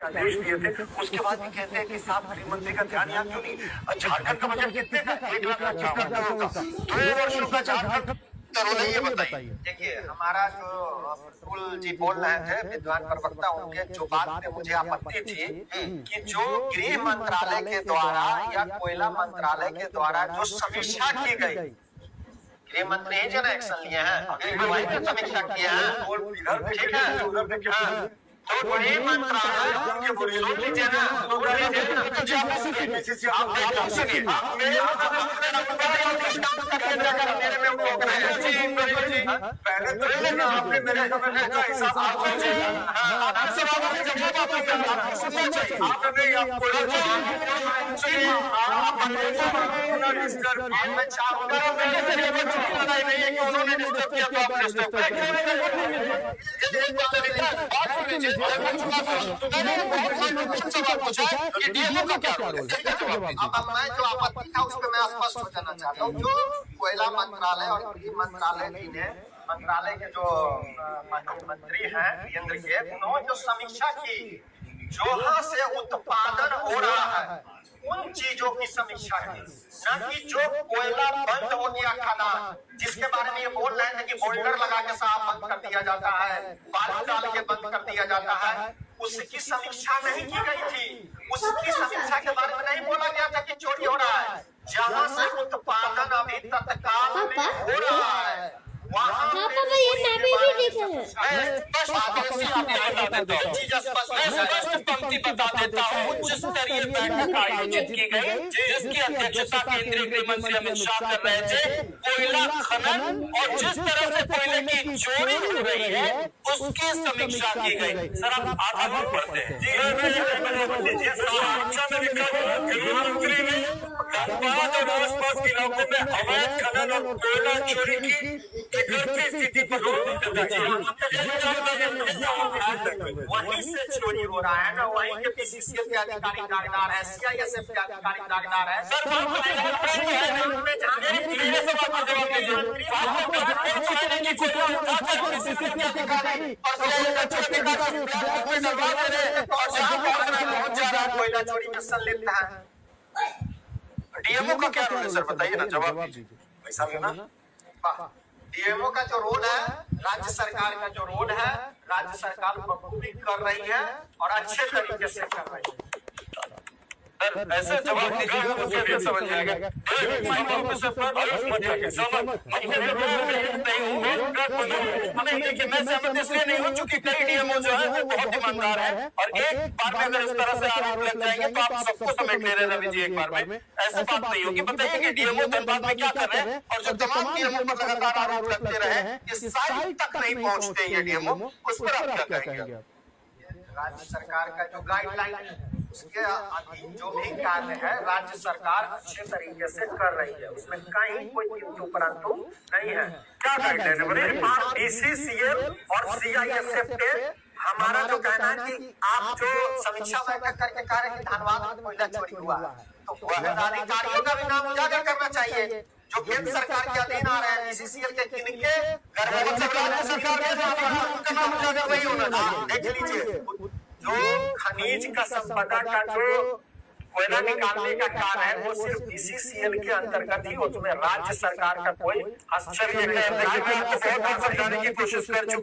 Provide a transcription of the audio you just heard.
आदेश दिए थे, उसके बाद भी कहते हैं कि साहब गृह मंत्री का ध्यान यहाँ क्यों नहीं। झारखंड का बजट कितने का 1,50,000 करोड़ का 2 वर्षों का झारखंड करोड़। ये बताइए। देखिए, हमारा जो प्रफुल्ल जी बोल रहे थे विद्वान प्रवक्ता, उनके जो बात पे मुझे आपत्ति थी कि जो गृह मंत्रालय के द्वारा या कोयला मंत्रालय के द्वारा जो समीक्षा की गई, गृह मंत्री ही जो एक्शन लिए हैं, समीक्षा किए हैं, ठीक है। तो गृह मंत्रालय के बुजुर्ग लीजिए ना, मेरे में रोक रहे हैं। पहले तो आपने मेरे समझने का हिसाब आपने मैं चाहूंगा उन्होंने डिस्टर्ब किया तो आप डिस्टर्ब मैं जो आपत्ति था उस पर मैं स्पष्ट हो जाना चाहता हूँ। जो कोयला मंत्रालय और गृह मंत्रालय ने मंत्रालय के जो मंत्री हैं वीरेंद्र के, उन्होंने जो समीक्षा की, जहाँ से उत्पादन हो रहा है उन चीजों की समीक्षा की, न कि जो कोयला बंद हो गया खदान, जिसके बारे में ये बोल रहे थे कि बोल्डर लगा के साफ बंद कर दिया जाता है, बालू डाल के बंद कर दिया जाता है, उसकी समीक्षा नहीं की गई थी। उसकी समीक्षा के बारे में नहीं बोला गया था कि चोरी हो रहा है। जहाँ से उत्पादन अभी तत्काल में हो रहा है वहाँ पंक्ति बता देता हूँ। उच्च स्तरीय बैठक आयोजित की गई जिसकी अध्यक्षता केंद्रीय गृह मंत्री अमित शाह कर रहे थे। कोयला खनन और जिस तरह से कोयले की चोरी हो रही है उसकी समीक्षा की गई। सर आप आधा और पढ़ते हैं। गृहमंत्री ने धनबाद और आसपास के इलाकों में अवैध खनन और कोयला चोरी की घटती स्थिति पर वहीं से चोरी हो रहा है ना, वहीं के पीसीसीएल के अधिकारी दागदार है, सीआईएसएफ के अधिकारी दागदार है। कोयला चोरी में संलिप्त है। डीएमओ का क्या रोल है सर, बताइए ना, जवाब दीजिए। पैसा लेना। डीएमओ का जो रोल है, राज्य सरकार का जो रोल है, राज्य सरकार बखूबी कर रही है और अच्छे तरीके से कर रही है। ऐसे जवाब दीजिए समझ जाएगा। मैं सहमत इसलिए नहीं हूँ क्योंकि कई डीएमओ जो है वो बहुत ईमानदार है और एक बार में अगर इस तरह से आरोप लग जाएंगे तो आप सबको समेट ले रहे हैं। रवि जी एक बार में ऐसी बात नहीं होगी। बताइए कि डीएमओ धनबाद में क्या कर रहे हैं और जो तमाम डीएमओ पर लगातार आरोप लगते रहे ये साइट तक नहीं पहुँचते ये डीएमओ, उस पर आप क्या कहेंगे? राज्य सरकार का जो गाइडलाइन है उसके अधीन जो भी कार्य है राज्य सरकार अच्छे तरीके से कर रही है, उसमें कहीं कोई किंतु परंतु नहीं है। क्या गाइडलाइन है? बीसीसीएल और सीआईएसएफ के हमारा जो कहना है कि आप जो समीक्षा बैठक करके कह रहे हैं कि धनबाद में कोयला चोरी हुआ है तो अधिकारियों का भी नाम उजागर करना चाहिए जो केंद्र सरकार के अधीन आ रहे हैं। बीसीसीएल के किनके राज्य सरकार के नाम उजागर नहीं होना। देख लीजिए, जो खनिज का संपदा का जो कोयला निकालने का कार्य है वो सिर्फ बीसीसीएल के अंतर्गत ही, उसमें राज्य सरकार का कोई हस्तक्षेप नहीं है। समझाने की कोशिश कर चुके